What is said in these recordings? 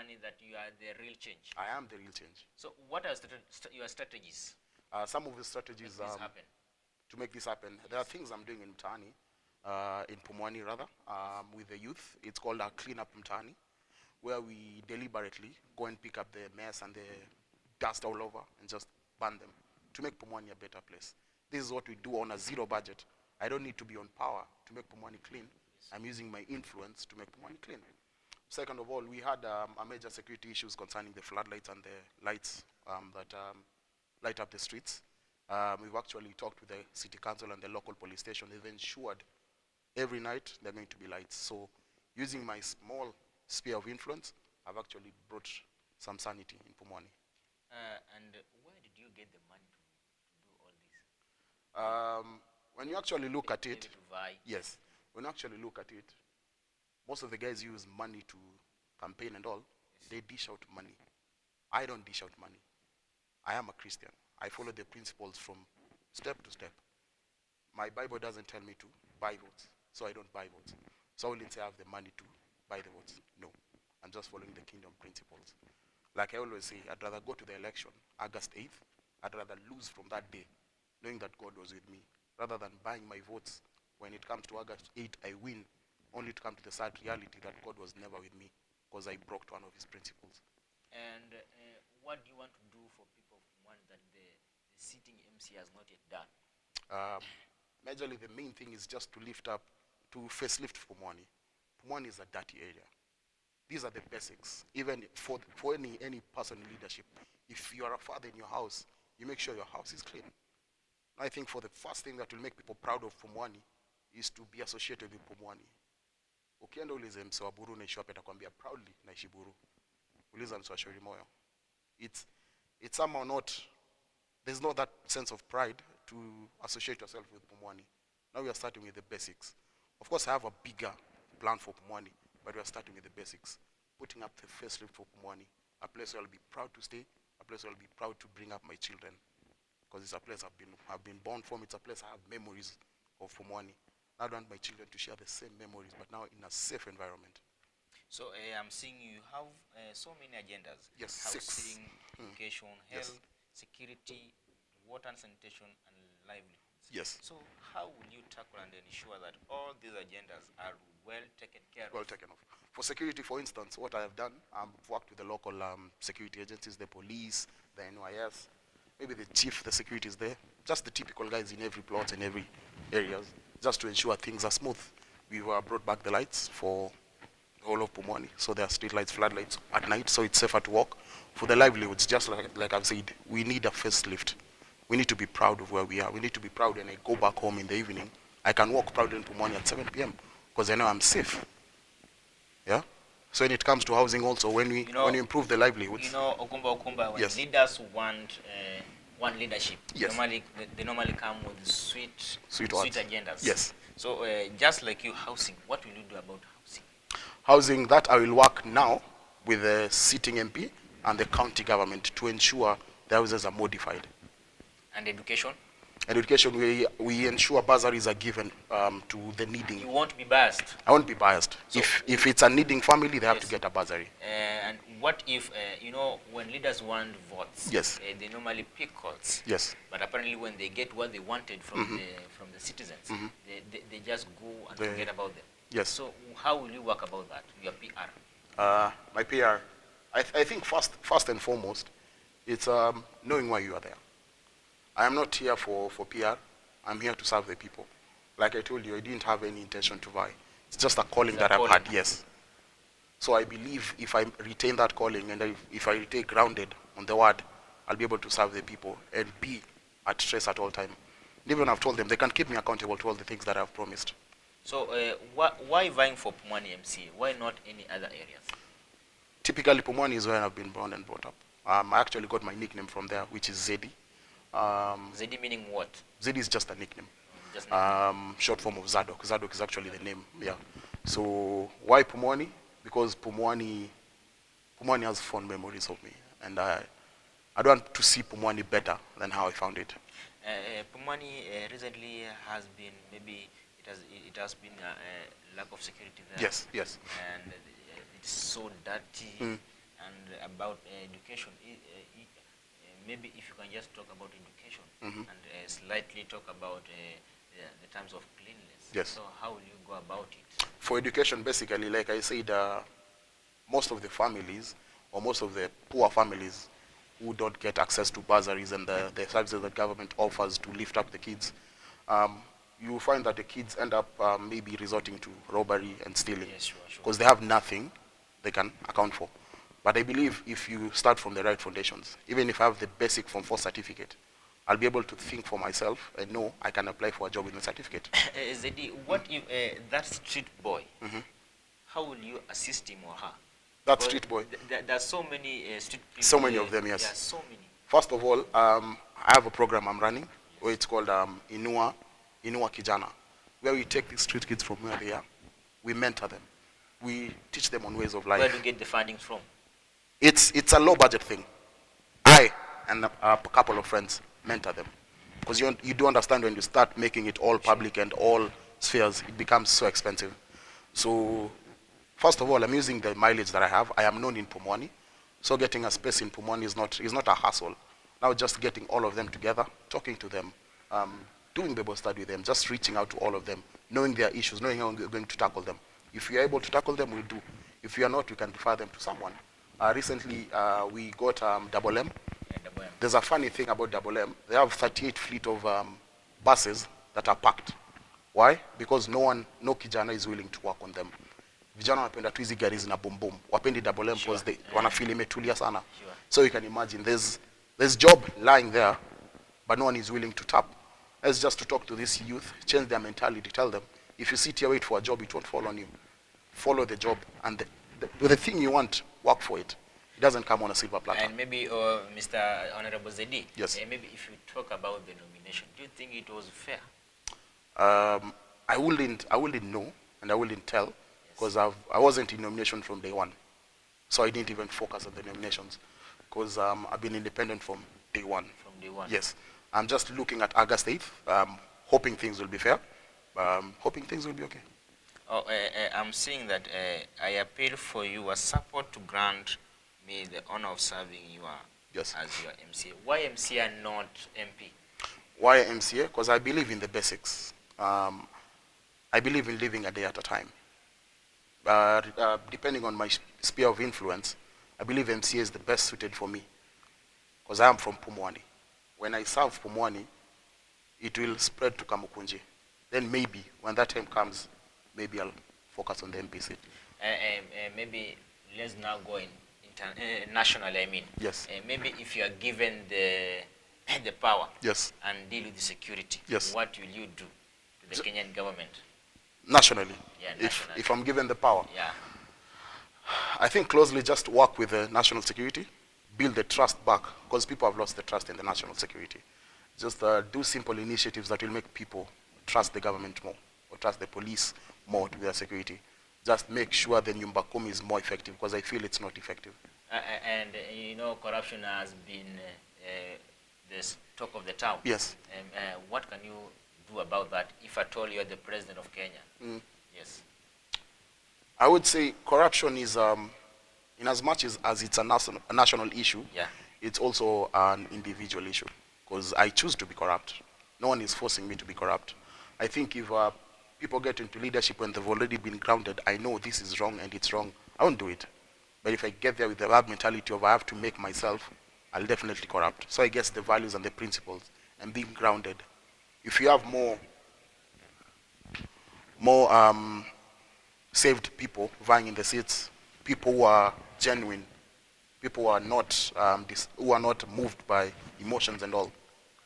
Pumwani that you are the real change? I am the real change. So what are your strategies? Some of the strategies to make this happen. Yes. There are things I'm doing in Mtani, in Pumwani rather, with the youth. It's called our Clean Up Mtani, where we deliberately go and pick up the mess and the dust all over and just burn them to make Pumwani a better place. This is what we do on a zero budget. I don't need to be on power to make Pumwani clean. Yes. I'm using my influence to make Pumwani clean. Second of all, we had a major security issues concerning the floodlights and the lights that light up the streets. We've actually talked with the city council and the local police station. They've ensured every night there are going to be lights. So using my small sphere of influence, I've actually brought some sanity in Pumwani. And where did you get the money to do all this? When you actually look at it, yes, when you actually look at it, most of the guys use money to campaign and all. Yes. They dish out money. I don't dish out money. I am a Christian. I follow the principles from step to step. My Bible doesn't tell me to buy votes, so I don't buy votes. So I wouldn't say I have the money to buy the votes. No, I'm just following the kingdom principles. Like I always say, I'd rather go to the election August 8th. I'd rather lose from that day, knowing that God was with me, rather than buying my votes. When it comes to August 8th, I win, only to come to the sad reality that God was never with me because I broke one of his principles. And what do you want to do for people from one that the sitting MC has not yet done? Majorly, the main thing is just to lift up, to facelift Pumwani. Pumwani is a dirty area. These are the basics. Even for any person in leadership, if you are a father in your house, you make sure your house is clean. I think for the first thing that will make people proud of Pumwani is to be associated with Pumwani. Ukienda ulize mse wa Buru naishi wapi atakwambia proudly naishi Buru. Uliza mse wa Shauri Moyo. It's somehow not, there's not that sense of pride to associate yourself with Pumwani. Now we are starting with the basics. Of course I have a bigger plan for Pumwani, but we are starting with the basics. Putting up the facelift for Pumwani, a place where I'll be proud to stay, a place where I'll be proud to bring up my children. Because it's a place I've been born from, it's a place I have memories of Pumwani. I don't want my children to share the same memories, but now in a safe environment. So I'm seeing you have so many agendas. Yes, housing, education, health, yes, security, water and sanitation, and livelihoods. Yes. So how will you tackle and ensure that all these agendas are well taken care of? Well taken of. For security, for instance, what I have done, I've worked with the local security agencies, the police, the NYS, maybe the chief, the security is there, just the typical guys in every plot, in every areas, just to ensure things are smooth. We brought back the lights for the whole of Pumwani, so there are street lights, floodlights at night, so it's safer to walk. For the livelihoods, just like I've said, we need a facelift. We need to be proud of where we are. We need to be proud when I go back home in the evening. I can walk proudly in Pumwani at 7 p.m. because I know I'm safe. Yeah. So when it comes to housing, also when we improve the livelihoods. Okumba, when yes, leaders want leadership, yes, they normally come with sweet agendas. Yes. So just like you, housing, what will you do about housing? Housing, that I will work now with the sitting MP and the county government to ensure the houses are modified. And education? Education, we ensure bursaries are given to the needing. You won't be biased? I won't be biased. So if it's a needing family, they have to get a bursary. And what if, when leaders want votes, yes, they normally pick calls. Yes. But apparently when they get what they wanted from the citizens, they just go and forget about them. Yes. So how will you work about that, your PR? My PR, I think first and foremost, it's knowing why you are there. I am not here for PR. I'm here to serve the people. Like I told you, I didn't have any intention to vie. It's just a calling that I've had, yes. So I believe if I retain that calling and if I stay grounded on the word, I'll be able to serve the people and be at stress at all time. Even I've told them they can keep me accountable to all the things that I've promised. So why vying for Pumwani MC? Why not any other areas? Typically, Pumwani is where I've been born and brought up. I actually got my nickname from there, which is Zedi. Zedi meaning what? Zedi is just a nickname. Just nickname. Short form of Zadok. Zadok is actually the name. Yeah. So why Pumwani? Because Pumwani has fond memories of me, and I don't want to see Pumwani better than how I found it. Pumwani recently has been it has been a lack of security there. Yes. Yes. And it's so dirty. and about education, maybe if you can just talk about education and slightly talk about the terms of cleanliness. Yes. So how will you go about it? For education, basically, like I said, most of the families or most of the poor families who don't get access to bursaries and the services that government offers to lift up the kids, you find that the kids end up maybe resorting to robbery and stealing Yes, sure, because they have nothing they can account for. But I believe if you start from the right foundations, even if I have the basic Form 4 certificate, I'll be able to think for myself and know I can apply for a job with my certificate. Zedi, what if that street boy, how will you assist him or her? That Because street boy, there are so many street people. so many of them, yes. There are so many. First of all, I have a program I'm running where it's called Inua Kijana, where we take these street kids from where they are, we mentor them, we teach them on ways of life. Where do you get the funding from? It's a low budget thing. I and a couple of friends mentor them, because you do understand when you start making it all public and all spheres, it becomes so expensive. So first of all, I'm using the mileage that I have. I am known in Pumwani, so getting a space in Pumwani is not a hassle. Now just getting all of them together, talking to them, doing Bible study with them, just reaching out to all of them, knowing their issues, knowing how we're going to tackle them. If we are able to tackle them, we'll do. If we are not, we can refer them to someone. Recently, we got Double M. There's a funny thing about Double M. They have 38 fleet of buses that are packed. Why? Because no kijana is willing to work on them. Vijana wanapenda tu hizi gari zina boom boom. Wapendi Double M because they wanafeel imetulia sana. So you can imagine there's job lying there, but no one is willing to tap. Let's just to talk to this youth, change their mentality, tell them, if you sit here wait for a job, it won't fall on you. Follow the job, and the thing you want, work for it. It doesn't come on a silver platter. And maybe, Mr. Honorable Zedi, yes. Maybe if you talk about the nomination, do you think it was fair? I wouldn't know, and I wouldn't tell, because I wasn't in nomination from day one. So I didn't even focus on the nominations, because I've been independent from day one. From day one? Yes. I'm just looking at August 8th, hoping things will be fair, hoping things will be okay. Oh, I'm saying that I appeal for your support to grant me the honor of serving you as your MCA. Why MCA and not MP? Why MCA? Because I believe in the basics. I believe in living a day at a time. Depending on my sphere of influence, I believe MCA is the best suited for me, because I am from Pumwani. When I serve Pumwani, it will spread to Kamukunji. Then maybe, when that time comes, maybe I'll focus on the MP seat. Maybe let's now go nationally, I mean. Yes. Maybe if you are given the power yes. and deal with the security, yes. what will you do to the Kenyan government? Nationally? Yeah, nationally. If I'm given the power? Yeah. I think closely just work with the national security, build the trust back, because people have lost the trust in the national security. Just do simple initiatives that will make people trust the government more, or trust the police more to their security. Just make sure the Nyumba Kumi is more effective, because I feel it's not effective. And corruption has been the talk of the town. Yes. What can you do about that, if at all you're the president of Kenya? Yes. I would say corruption is, in as much as it's a national issue, yeah. It's also an individual issue, because I choose to be corrupt. No one is forcing me to be corrupt. I think if people get into leadership when they've already been grounded, I know this is wrong and it's wrong, I won't do it. But if I get there with the bad mentality of I have to make myself, I'll definitely corrupt. So I guess the values and the principles and being grounded. If you have more saved people vying in the seats, people who are genuine, people who are not moved by emotions and all,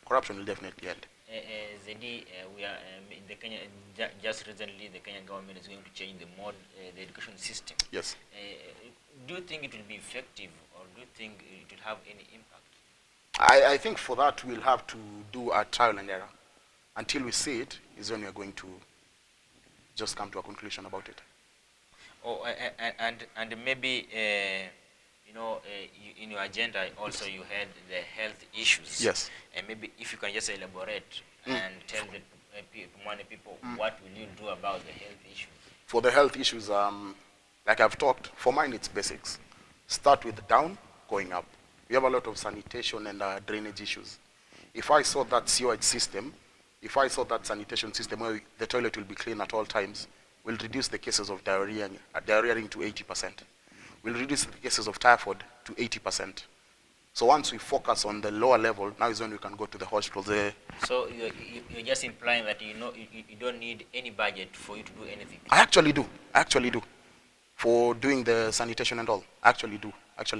corruption will definitely end. Zedi, we are in the Kenya. Just recently, the Kenyan government is going to change the education system. Yes. Do you think it will be effective, or do you think it will have any impact? I think for that we'll have to do a trial and error. Until we see it, is when we are going to just come to a conclusion about it. Oh, and maybe in your agenda also you had the health issues. Yes. And maybe if you can just elaborate and tell the people what will you do about the health issues? For the health issues, like I've talked, for mine it's basics. Start with down, going up. We have a lot of sanitation and drainage issues. If I saw that sewage system, if I saw that sanitation system where the toilet will be clean at all times, we'll reduce the cases of diarrheaing to 80%. We'll reduce the cases of typhoid to 80%. So once we focus on the lower level, now is when we can go to the hospitals. So you're just implying that you don't need any budget for you to do anything? I actually do. For doing the sanitation and all, I actually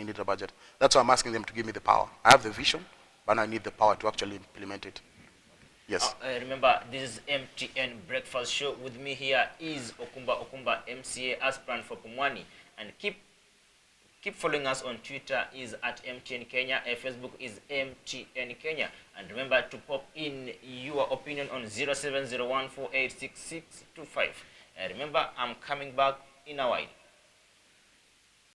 need a budget. That's why I'm asking them to give me the power. I have the vision, but I need the power to actually implement it. Yes. Remember, this is MTN Breakfast Show. With me here is Okumba MCA aspirant for Pumwani. And keep following us on Twitter is at MTN Kenya. Facebook is MTN Kenya. And remember to pop in your opinion on 0701486625. Remember, I'm coming back in a while.